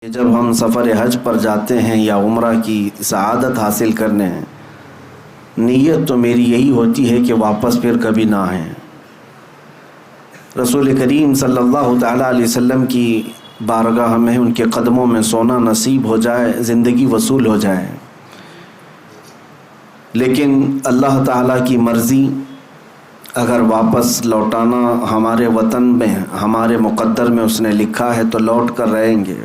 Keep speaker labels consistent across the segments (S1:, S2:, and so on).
S1: جب ہم سفر حج پر جاتے ہیں یا عمرہ کی سعادت حاصل کرنے ہیں، نیت تو میری یہی ہوتی ہے کہ واپس پھر کبھی نہ آئیں۔ رسول کریم صلی اللہ تعالیٰ علیہ وسلم کی بارگاہ میں ان کے قدموں میں سونا نصیب ہو جائے، زندگی وصول ہو جائے، لیکن اللہ تعالیٰ کی مرضی اگر واپس لوٹانا ہمارے وطن میں، ہمارے مقدر میں اس نے لکھا ہے تو لوٹ کر رہیں گے،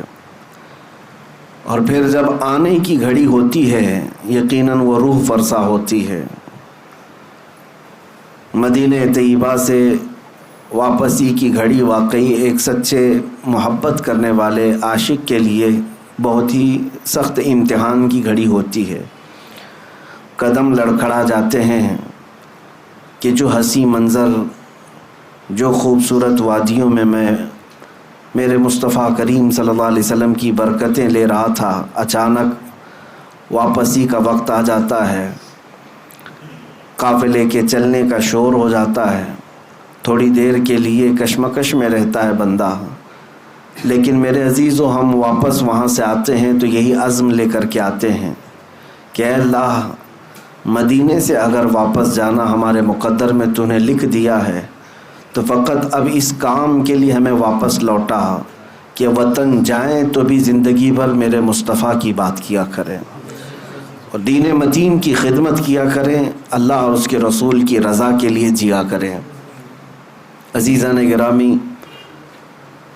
S1: اور پھر جب آنے کی گھڑی ہوتی ہے یقیناً وہ روح فرسا ہوتی ہے۔ مدینہ طیبہ سے واپسی کی گھڑی واقعی ایک سچے محبت کرنے والے عاشق کے لیے بہت ہی سخت امتحان کی گھڑی ہوتی ہے۔ قدم لڑکھڑا جاتے ہیں کہ جو حسین منظر، جو خوبصورت وادیوں میں میں میرے مصطفیٰ کریم صلی اللہ علیہ وسلم کی برکتیں لے رہا تھا، اچانک واپسی کا وقت آ جاتا ہے، قافلے کے چلنے کا شور ہو جاتا ہے، تھوڑی دیر کے لیے کشمکش میں رہتا ہے بندہ، لیکن میرے عزیزو ہم واپس وہاں سے آتے ہیں تو یہی عزم لے کر کے آتے ہیں کہ اے اللہ، مدینے سے اگر واپس جانا ہمارے مقدر میں تو نے لکھ دیا ہے تو فقط اب اس کام کے لیے ہمیں واپس لوٹا کہ وطن جائیں تو بھی زندگی بھر میرے مصطفیٰ کی بات کیا کریں اور دین متین کی خدمت کیا کریں، اللہ اور اس کے رسول کی رضا کے لیے جیا کریں۔ عزیزان گرامی،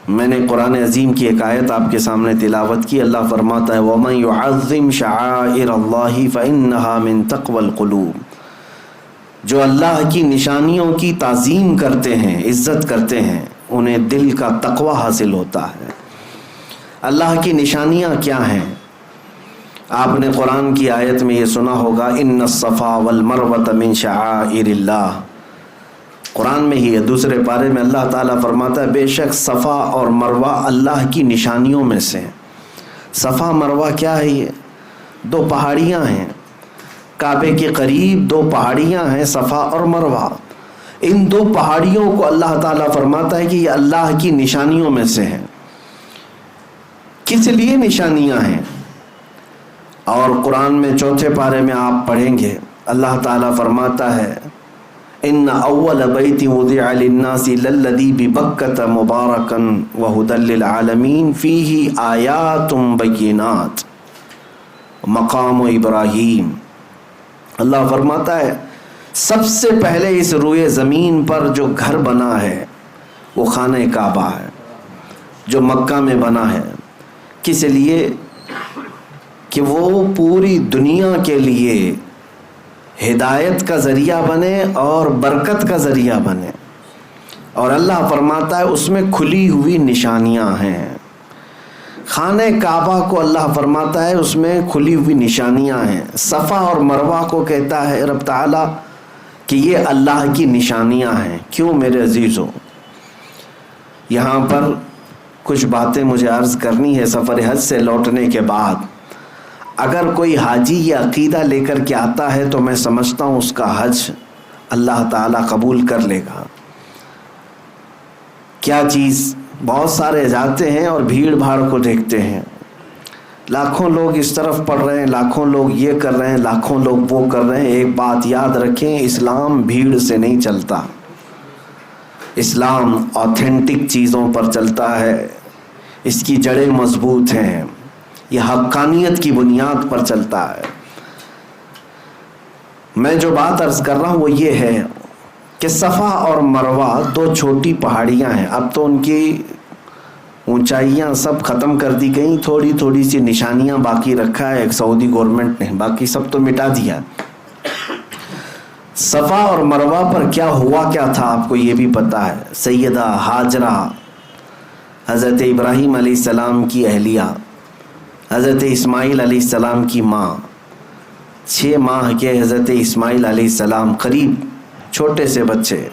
S1: میں نے قرآن عظیم کی ایک آیت آپ کے سامنے تلاوت کی۔ اللہ فرماتا ہے وَمَن يُعَظِّمْ شَعَائِرَ اللَّهِ فَإِنَّهَا مِن تَقْوَى الْقُلُوبِ، جو اللہ کی نشانیوں کی تعظیم کرتے ہیں، عزت کرتے ہیں، انہیں دل کا تقوی حاصل ہوتا ہے۔ اللہ کی نشانیاں کیا ہیں؟ آپ نے قرآن کی آیت میں یہ سنا ہوگا ان الصفا والمروۃ من شعائر اللہ، قرآن میں ہی ہے، دوسرے پارے میں اللہ تعالیٰ فرماتا ہے بے شک صفا اور مروہ اللہ کی نشانیوں میں سے۔ صفا مروہ کیا ہے؟ یہ دو پہاڑیاں ہیں، کعبے کے قریب دو پہاڑیاں ہیں، صفا اور مروہ۔ ان دو پہاڑیوں کو اللہ تعالیٰ فرماتا ہے کہ یہ اللہ کی نشانیوں میں سے ہیں۔ کس لیے نشانیاں ہیں؟ اور قرآن میں چوتھے پارے میں آپ پڑھیں گے، اللہ تعالیٰ فرماتا ہے ان اول بیت وضع للناس للذی ببکۃ مبارکا وہدی للعالمین فیہ آیات بینات مقام ابراہیم۔ اللہ فرماتا ہے سب سے پہلے اس روئے زمین پر جو گھر بنا ہے وہ خانہ کعبہ ہے، جو مکہ میں بنا ہے۔ کس لیے؟ کہ وہ پوری دنیا کے لیے ہدایت کا ذریعہ بنے اور برکت کا ذریعہ بنے، اور اللہ فرماتا ہے اس میں کھلی ہوئی نشانیاں ہیں۔ خانہ کعبہ کو اللہ فرماتا ہے اس میں کھلی ہوئی نشانیاں ہیں۔ صفا اور مروہ کو کہتا ہے رب تعالیٰ کہ یہ اللہ کی نشانیاں ہیں۔ کیوں میرے عزیزو؟ یہاں پر کچھ باتیں مجھے عرض کرنی ہے۔ سفر حج سے لوٹنے کے بعد اگر کوئی حاجی یہ عقیدہ لے کر کے آتا ہے تو میں سمجھتا ہوں اس کا حج اللہ تعالیٰ قبول کر لے گا۔ کیا چیز؟ بہت سارے جاتے ہیں اور بھیڑ بھاڑ کو دیکھتے ہیں، لاکھوں لوگ اس طرف پڑھ رہے ہیں، لاکھوں لوگ یہ کر رہے ہیں، لاکھوں لوگ وہ کر رہے ہیں۔ ایک بات یاد رکھیں، اسلام بھیڑ سے نہیں چلتا، اسلام آتھینٹک چیزوں پر چلتا ہے، اس کی جڑیں مضبوط ہیں، یہ حقانیت کی بنیاد پر چلتا ہے۔ میں جو بات عرض کر رہا ہوں وہ یہ ہے کہ صفا اور مروہ دو چھوٹی پہاڑیاں ہیں، اب تو ان کی اونچائیاں سب ختم کر دی گئیں، تھوڑی تھوڑی سی نشانیاں باقی رکھا ہے ایک سعودی گورنمنٹ نے، باقی سب تو مٹا دیا۔ صفا اور مروہ پر کیا ہوا کیا تھا آپ کو یہ بھی پتا ہے۔ سیدہ ہاجرہ، حضرت ابراہیم علیہ السلام کی اہلیہ، حضرت اسماعیل علیہ السلام کی ماں، 6 ماہ کے حضرت اسماعیل علیہ السلام، قریب چھوٹے سے بچے،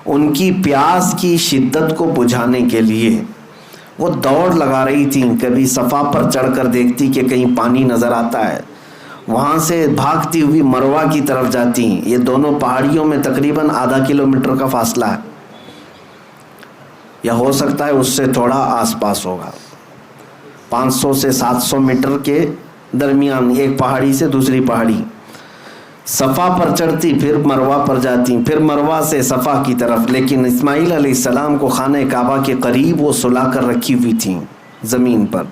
S1: ان کی پیاس کی شدت کو بجھانے کے لیے وہ دوڑ لگا رہی تھیں۔ کبھی صفا پر چڑھ کر دیکھتی کہ کہیں پانی نظر آتا ہے، وہاں سے بھاگتی ہوئی مروہ کی طرف جاتی۔ یہ دونوں پہاڑیوں میں تقریباً آدھا کلومیٹر کا فاصلہ ہے، یا ہو سکتا ہے اس سے تھوڑا آس پاس ہوگا، 500 سے 700 میٹر کے درمیان ایک پہاڑی سے دوسری پہاڑی، صفا پر چڑھتی پھر مروہ پر جاتی، پھر مروہ سے صفا کی طرف، لیکن اسماعیل علیہ السلام کو خانہ کعبہ کے قریب وہ سلا کر رکھی ہوئی تھیں زمین پر۔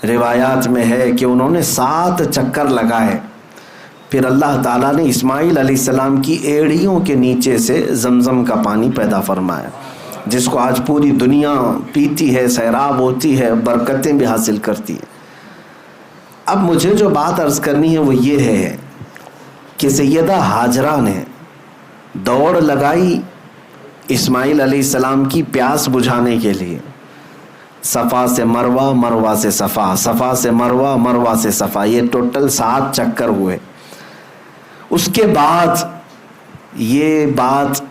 S1: روایات میں ہے کہ انہوں نے 7 چکر لگائے، پھر اللہ تعالیٰ نے اسماعیل علیہ السلام کی ایڑیوں کے نیچے سے زمزم کا پانی پیدا فرمایا، جس کو آج پوری دنیا پیتی ہے، سیراب ہوتی ہے، برکتیں بھی حاصل کرتی ہے۔ اب مجھے جو بات عرض کرنی ہے وہ یہ ہے کہ سیدہ ہاجرہ نے دوڑ لگائی اسماعیل علیہ السلام کی پیاس بجھانے کے لیے، صفا سے مروہ، مروہ سے صفا، صفا سے مروہ، مروہ سے صفا، یہ ٹوٹل 7 چکر ہوئے۔ اس کے بعد یہ بات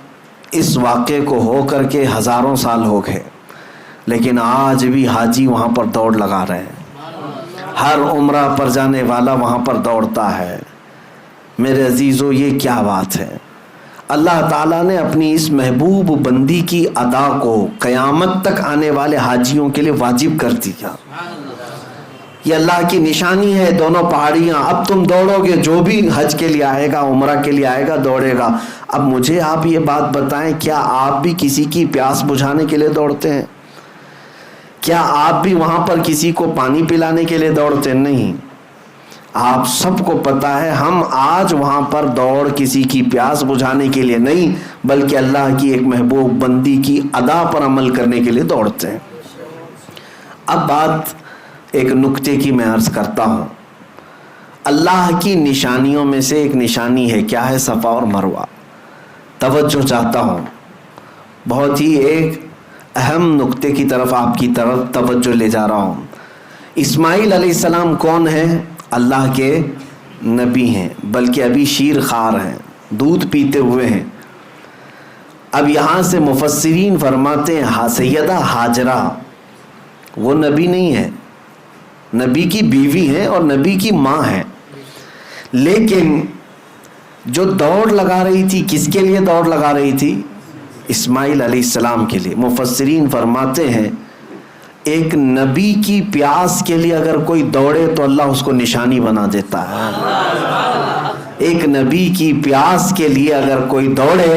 S1: اس واقعے کو ہو کر کے ہزاروں سال ہو گئے، لیکن آج بھی حاجی وہاں پر دوڑ لگا رہے ہیں، ہر عمرہ پر جانے والا وہاں پر دوڑتا ہے۔ میرے عزیزو، یہ کیا بات ہے؟ اللہ تعالیٰ نے اپنی اس محبوب بندی کی ادا کو قیامت تک آنے والے حاجیوں کے لیے واجب کر دیا۔ یہ اللہ کی نشانی ہے، دونوں پہاڑیاں۔ اب تم دوڑو گے، جو بھی حج کے لیے آئے گا، عمرہ کے لیے آئے گا، دوڑے گا۔ اب مجھے آپ یہ بات بتائیں، کیا آپ بھی کسی کی پیاس بجھانے کے لیے دوڑتے ہیں؟ کیا آپ بھی وہاں پر کسی کو پانی پلانے کے لیے دوڑتے ہیں؟ نہیں۔ آپ سب کو پتا ہے ہم آج وہاں پر دوڑ کسی کی پیاس بجھانے کے لیے نہیں، بلکہ اللہ کی ایک محبوب بندی کی ادا پر عمل کرنے کے لیے دوڑتے ہیں۔ اب بات ایک نکتے کی میں عرض کرتا ہوں۔ اللہ کی نشانیوں میں سے ایک نشانی ہے، کیا ہے؟ صفا اور مروہ۔ توجہ چاہتا ہوں، بہت ہی ایک اہم نکتے کی طرف آپ کی طرف توجہ لے جا رہا ہوں۔ اسماعیل علیہ السلام کون ہیں؟ اللہ کے نبی ہیں، بلکہ ابھی شیر خوار ہیں، دودھ پیتے ہوئے ہیں۔ اب یہاں سے مفسرین فرماتے ہیں سیدہ ہاجرہ وہ نبی نہیں ہے، نبی کی بیوی ہیں اور نبی کی ماں ہیں، لیکن جو دوڑ لگا رہی تھی، کس کے لیے دوڑ لگا رہی تھی؟ اسماعیل علیہ السلام کے لیے۔ مفسرین فرماتے ہیں ایک نبی کی پیاس کے لیے اگر کوئی دوڑے تو اللہ اس کو نشانی بنا دیتا ہے۔ ایک نبی کی پیاس کے لیے اگر کوئی دوڑے،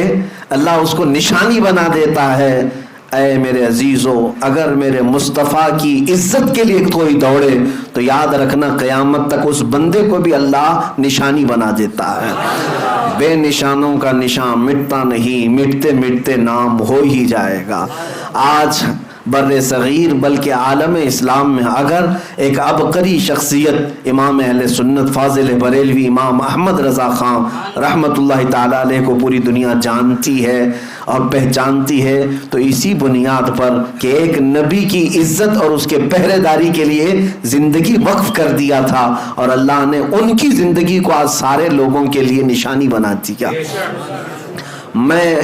S1: اللہ اس کو نشانی بنا دیتا ہے۔ اے میرے عزیزو، اگر میرے مصطفیٰ کی عزت کے لیے کوئی دوڑے تو یاد رکھنا قیامت تک اس بندے کو بھی اللہ نشانی بنا دیتا ہے۔ بے نشانوں کا نشان مٹتا نہیں، مٹتے مٹتے نام ہو ہی جائے گا۔ آج بر صغیر بلکہ عالم اسلام میں اگر ایک عبقری شخصیت امام اہل سنت فاضل بریلوی امام احمد رضا خان رحمت اللہ تعالی علیہ کو پوری دنیا جانتی ہے اور پہچانتی ہے تو اسی بنیاد پر کہ ایک نبی کی عزت اور اس کے پہرے داری کے لیے زندگی وقف کر دیا تھا، اور اللہ نے ان کی زندگی کو آج سارے لوگوں کے لیے نشانی بنا دیا۔ میں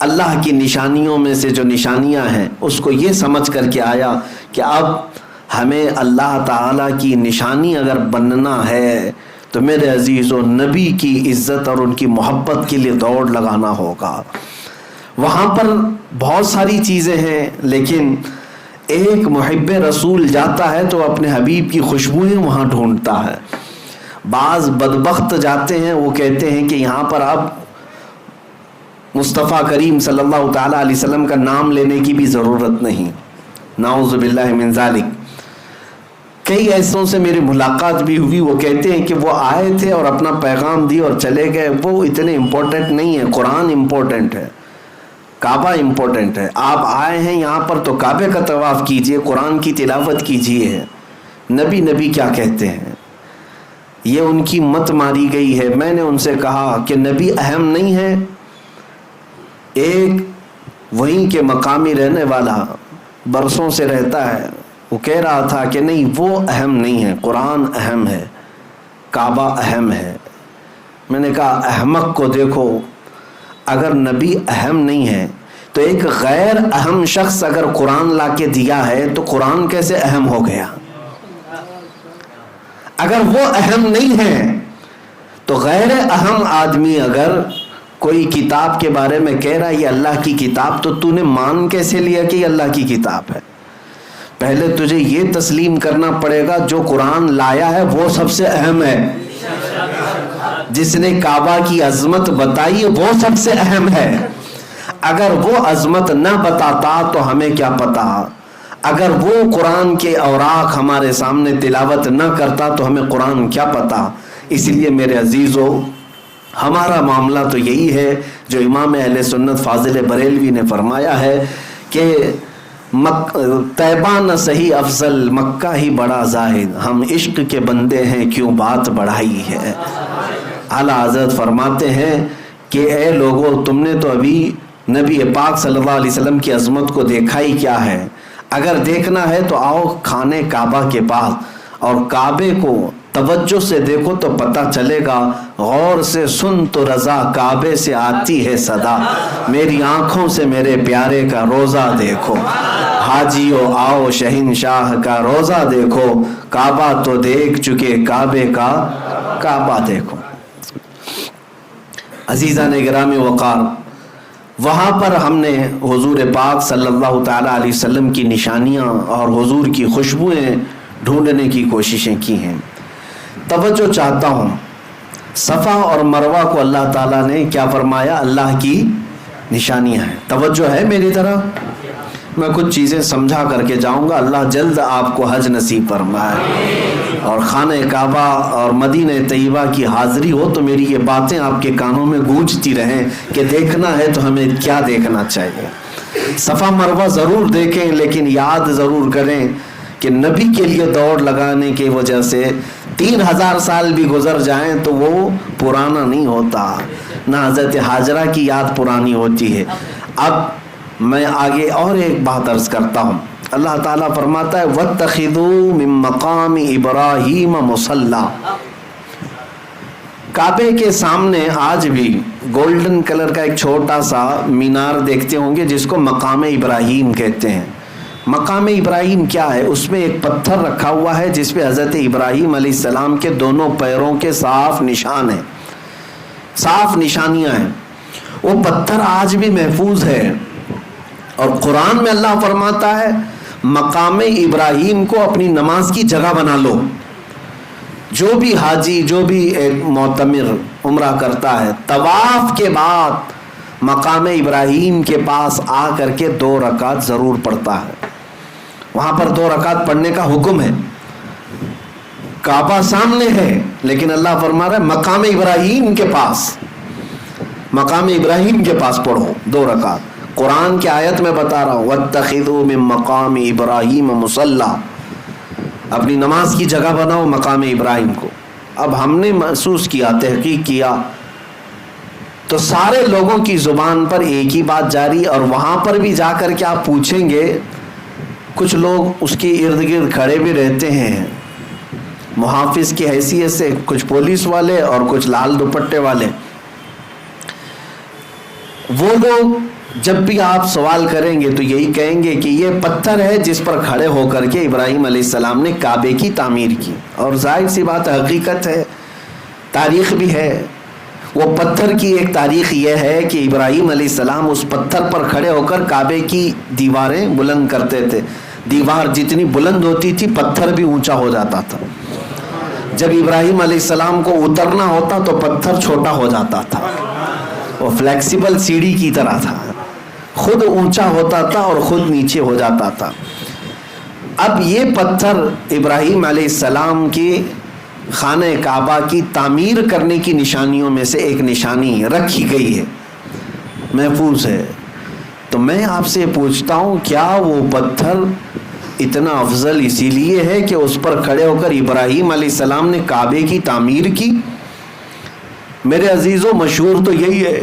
S1: اللہ کی نشانیوں میں سے جو نشانیاں ہیں اس کو یہ سمجھ کر کے آیا کہ اب ہمیں اللہ تعالیٰ کی نشانی اگر بننا ہے تو میرے عزیزو نبی کی عزت اور ان کی محبت کے لیے دوڑ لگانا ہوگا۔ وہاں پر بہت ساری چیزیں ہیں، لیکن ایک محب رسول جاتا ہے تو اپنے حبیب کی خوشبوئیں وہاں ڈھونڈتا ہے۔ بعض بدبخت جاتے ہیں، وہ کہتے ہیں کہ یہاں پر اب مصطفیٰ کریم صلی اللہ تعالیٰ علیہ وسلم کا نام لینے کی بھی ضرورت نہیں، نعوذ باللہ من ذالک۔ کئی ایسوں سے میری ملاقات بھی ہوئی، وہ کہتے ہیں کہ وہ آئے تھے اور اپنا پیغام دی اور چلے گئے، وہ اتنے امپورٹنٹ نہیں ہے، قرآن امپورٹنٹ ہے، کعبہ امپورٹنٹ ہے۔ آپ آئے ہیں یہاں پر تو کعبے کا طواف کیجئے، قرآن کی تلاوت کیجئے۔ نبی نبی کیا کہتے ہیں؟ یہ ان کی مت ماری گئی ہے۔ میں نے ان سے کہا کہ نبی اہم نہیں ہے؟ ایک وہیں کے مقامی رہنے والا برسوں سے رہتا ہے، وہ کہہ رہا تھا کہ نہیں، وہ اہم نہیں ہے، قرآن اہم ہے، کعبہ اہم ہے۔ میں نے کہا احمق کو دیکھو، اگر نبی اہم نہیں ہے تو ایک غیر اہم شخص اگر قرآن لا کے دیا ہے تو قرآن کیسے اہم ہو گیا؟ اگر وہ اہم نہیں ہے تو غیر اہم آدمی اگر کوئی کتاب کے بارے میں کہہ رہا ہے یہ اللہ کی کتاب، تو نے مان کیسے لیا کہ یہ اللہ کی کتاب ہے؟ پہلے تجھے یہ تسلیم کرنا پڑے گا جو قرآن لایا ہے وہ سب سے اہم ہے، جس نے کعبہ کی عظمت بتائی وہ سب سے اہم ہے۔ اگر وہ عظمت نہ بتاتا تو ہمیں کیا پتا، اگر وہ قرآن کے اوراق ہمارے سامنے تلاوت نہ کرتا تو ہمیں قرآن کیا پتا۔ اس لیے میرے عزیزو، ہمارا معاملہ تو یہی ہے جو امام اہل سنت فاضل بریلوی نے فرمایا ہے کہ طیبہ نہ صحیح افضل، مکہ ہی بڑا زاہد، ہم عشق کے بندے ہیں کیوں بات بڑھائی ہے۔ اعلیٰ حضرت فرماتے ہیں کہ اے لوگو، تم نے تو ابھی نبی پاک صلی اللہ علیہ وسلم کی عظمت کو دیکھا ہی کیا ہے، اگر دیکھنا ہے تو آؤ خانے کعبہ کے پاس اور کعبے کو توجہ سے دیکھو تو پتہ چلے گا، غور سے سن تو رضا کعبے سے آتی ہے صدا، میری آنکھوں سے میرے پیارے کا روزہ دیکھو، حاجیو آؤ شہنشاہ کا روزہ دیکھو، کعبہ تو دیکھ چکے کعبے کا کعبہ دیکھو۔ عزیزان گرامی وقار، وہاں پر ہم نے حضور پاک صلی اللہ تعالیٰ علیہ وسلم کی نشانیاں اور حضور کی خوشبوئیں ڈھونڈنے کی کوششیں کی ہیں۔ توجہ چاہتا ہوں، صفا اور مروہ کو اللہ تعالیٰ نے کیا فرمایا؟ اللہ کی نشانیاں ہیں۔ توجہ ہے میری طرف؟ میں کچھ چیزیں سمجھا کر کے جاؤں گا، اللہ جلد آپ کو حج نصیب فرمائے اور خانہ کعبہ اور مدینہ طیبہ کی حاضری ہو تو میری یہ باتیں آپ کے کانوں میں گونجتی رہیں کہ دیکھنا ہے تو ہمیں کیا دیکھنا چاہیے۔ صفا مروہ ضرور دیکھیں، لیکن یاد ضرور کریں کہ نبی کے لیے دوڑ لگانے کی وجہ سے 3000 سال بھی گزر جائیں تو وہ پرانا نہیں ہوتا، نہ حضرت حاجرہ کی یاد پرانی ہوتی ہے۔ اب میں آگے اور ایک بات عرض کرتا ہوں، اللہ تعالیٰ فرماتا ہے وَاتَّخِذُوا مِن مَّقَامِ إِبْرَاهِيمَ مُصَلًّى۔ کعبے کے سامنے آج بھی گولڈن کلر کا ایک چھوٹا سا مینار دیکھتے ہوں گے جس کو مقام ابراہیم کہتے ہیں۔ مقام ابراہیم کیا ہے؟ اس میں ایک پتھر رکھا ہوا ہے جس پہ حضرت ابراہیم علیہ السلام کے دونوں پیروں کے صاف نشان ہیں، صاف نشانیاں ہیں۔ وہ پتھر آج بھی محفوظ ہے اور قرآن میں اللہ فرماتا ہے مقام ابراہیم کو اپنی نماز کی جگہ بنا لو۔ جو بھی حاجی، جو بھی ایک معتمر عمرہ کرتا ہے، طواف کے بعد مقام ابراہیم کے پاس آ کر کے 2 رکعت ضرور پڑھتا ہے۔ وہاں پر 2 رکعت پڑھنے کا حکم ہے۔ کعبہ سامنے ہے لیکن اللہ فرما رہا ہے مقام ابراہیم کے پاس، مقام ابراہیم کے پاس پڑھو 2 رکعت۔ قرآن کی آیت میں بتا رہا ہوں وَاتَّخِذُوا مِن مَّقَامِ إِبْرَاهِيمَ مُصَلًّى، اپنی نماز کی جگہ بناؤ مقام ابراہیم کو۔ اب ہم نے محسوس کیا، تحقیق کیا تو سارے لوگوں کی زبان پر ایک ہی بات جاری، اور وہاں پر بھی جا کر کے آپ پوچھیں گے، کچھ لوگ اس کے ارد گرد کھڑے بھی رہتے ہیں محافظ کی حیثیت سے، کچھ پولیس والے اور کچھ لال دوپٹے والے۔ وہ لوگ جب بھی آپ سوال کریں گے تو یہی کہیں گے کہ یہ پتھر ہے جس پر کھڑے ہو کر کے ابراہیم علیہ السلام نے کعبے کی تعمیر کی، اور ظاہر سی بات حقیقت ہے، تاریخ بھی ہے۔ وہ پتھر کی ایک تاریخ یہ ہے کہ ابراہیم علیہ السلام اس پتھر پر کھڑے ہو کر کعبے کی دیواریں بلند کرتے تھے۔ دیوار جتنی بلند ہوتی تھی پتھر بھی اونچا ہو جاتا تھا۔ جب ابراہیم علیہ السلام کو اترنا ہوتا تو پتھر چھوٹا ہو جاتا تھا، وہ فلیکسیبل سیڑھی کی طرح تھا، خود اونچا ہوتا تھا اور خود نیچے ہو جاتا تھا۔ اب یہ پتھر ابراہیم علیہ السلام کی خانہ کعبہ کی تعمیر کرنے کی نشانیوں میں سے ایک نشانی رکھی گئی ہے، محفوظ ہے۔ تو میں آپ سے پوچھتا ہوں، کیا وہ پتھر اتنا افضل اسی لیے ہے کہ اس پر کھڑے ہو کر ابراہیم علیہ السلام نے کعبے کی تعمیر کی؟ میرے عزیزوں، مشہور تو یہی ہے،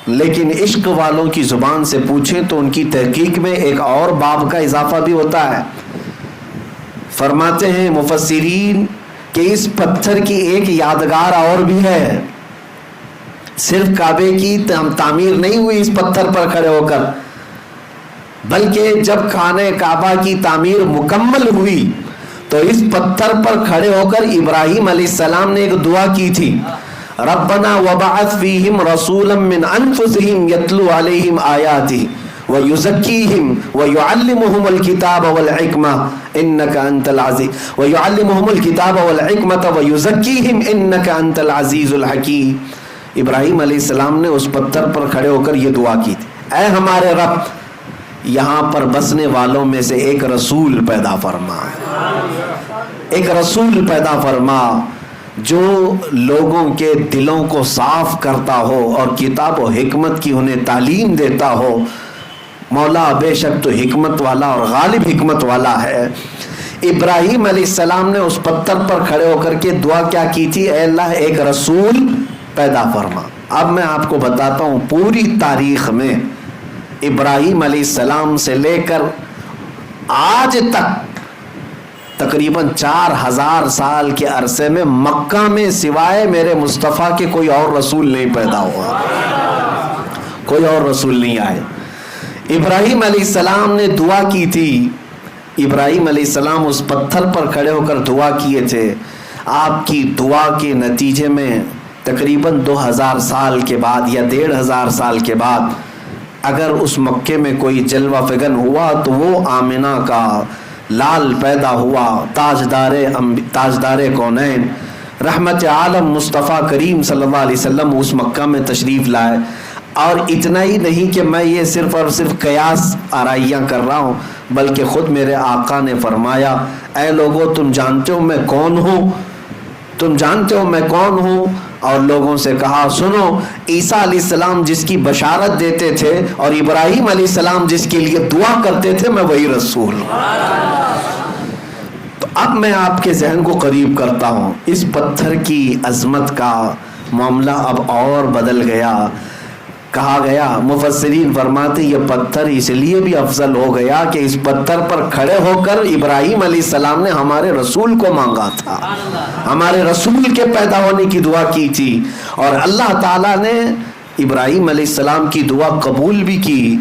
S1: لیکن عشق والوں کی زبان سے پوچھیں تو ان کی تحقیق میں ایک اور باب کا اضافہ بھی ہوتا ہے۔ فرماتے ہیں مفسرین کہ اس پتھر کی ایک یادگار اور بھی ہے، صرف کعبے کی تعمیر نہیں ہوئی اس پتھر پر کھڑے ہو کر، بلکہ جب خانہ کعبہ کی تعمیر مکمل ہوئی تو اس پتھر پر کھڑے ہو کر ابراہیم علیہ السلام نے ایک دعا کی تھی، ربنا وبعث فیہم رسولا من انفسہم یتلو علیہم آیاتہ وَيُزَكِّيهِمْ وَيُعَلِّمُهُمُ الْكِتَابَ وَالْحِكْمَةَ إِنَّكَ أَنْتَ الْعَزِيزُ وَيُعَلِّمُهُمُ الْكِتَابَ وَالْحِكْمَةَ وَيُزَكِّيهِمْ إِنَّكَ أَنْتَ الْعَزِيزُ الْحَكِيمُ۔ ابراہیم علیہ السلام نے اس پتھر پر کھڑے ہو کر یہ دعا کی تھی، اے ہمارے رب یہاں پر بسنے والوں میں سے ایک رسول پیدا فرما، ایک رسول پیدا فرما جو لوگوں کے دلوں کو صاف کرتا ہو اور کتاب و حکمت کی انہیں تعلیم دیتا ہو۔ مولا بے شک تو حکمت والا اور غالب حکمت والا ہے۔ ابراہیم علیہ السلام نے اس پتھر پر کھڑے ہو کر کے دعا کیا کی تھی؟ اے اللہ ایک رسول پیدا فرما۔ اب میں آپ کو بتاتا ہوں پوری تاریخ میں ابراہیم علیہ السلام سے لے کر آج تک تقریباً 4000 سال کے عرصے میں مکہ میں سوائے میرے مصطفیٰ کے کوئی اور رسول نہیں پیدا ہوا، کوئی اور رسول نہیں آئے۔ ابراہیم علیہ السلام نے دعا کی تھی، ابراہیم علیہ السلام اس پتھر پر کھڑے ہو کر دعا کیے تھے۔ آپ کی دعا کے نتیجے میں تقریباً 2000 سال کے بعد یا 1500 سال کے بعد اگر اس مکے میں کوئی جلوہ فگن ہوا تو وہ آمنہ کا لال پیدا ہوا، تاجدار کونین رحمت عالم مصطفیٰ کریم صلی اللہ علیہ وسلم اس مکہ میں تشریف لائے۔ اور اتنا ہی نہیں کہ میں یہ صرف اور صرف قیاس آرائیاں کر رہا ہوں، بلکہ خود میرے آقا نے فرمایا اے لوگو تم جانتے ہو میں کون ہوں، تم جانتے ہو میں کون ہوں؟ اور لوگوں سے کہا سنو، عیسیٰ علیہ السلام جس کی بشارت دیتے تھے اور ابراہیم علیہ السلام جس کے لیے دعا کرتے تھے، میں وہی رسول ہوں۔ تو اب میں آپ کے ذہن کو قریب کرتا ہوں، اس پتھر کی عظمت کا معاملہ اب اور بدل گیا۔ کہا گیا، مفسرین فرماتے یہ پتھر اس لیے بھی افضل ہو گیا کہ اس پتھر پر کھڑے ہو کر ابراہیم علیہ السلام نے ہمارے رسول کو مانگا تھا، ہمارے رسول کے پیدا ہونے کی دعا کی تھی، اور اللہ تعالیٰ نے ابراہیم علیہ السلام کی دعا قبول بھی کی۔